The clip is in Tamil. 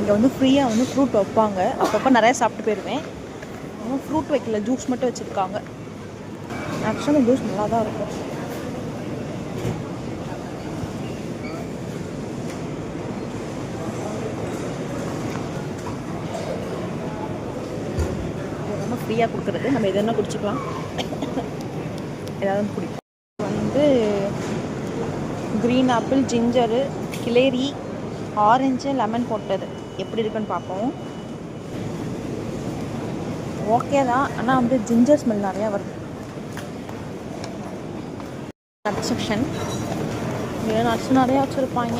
இங்கே வந்து ஃப்ரீயாக வந்து ஃப்ரூட் வைப்பாங்க. அப்பப்போ நிறையா சாப்பிட்டு போயிடுவேன். ஆனால் ஃப்ரூட் வைக்கல, ஜூஸ் மட்டும் வச்சுருக்காங்க. ஆக்சுவலாக ஜூஸ் நல்லா தான் இருக்கும். ரொம்ப ஃப்ரீயாக கொடுக்குறது, நம்ம எது என்ன குடிச்சிக்கலாம். ஏதாவது பிடிக்கும். வந்து க்ரீன் ஆப்பிள், ஜிஞ்சரு, கிளேரி, ஆரஞ்சு, லெமன் போட்டது எப்படி இருக்குன்னு பார்ப்போம். ஓகே தான், ஆனால் வந்து ஜிஞ்சர் ஸ்மெல் நிறையா வருது. நட் செக்ஷன், இங்கே நட்ஸ் நிறையா வச்சுருப்பாங்க.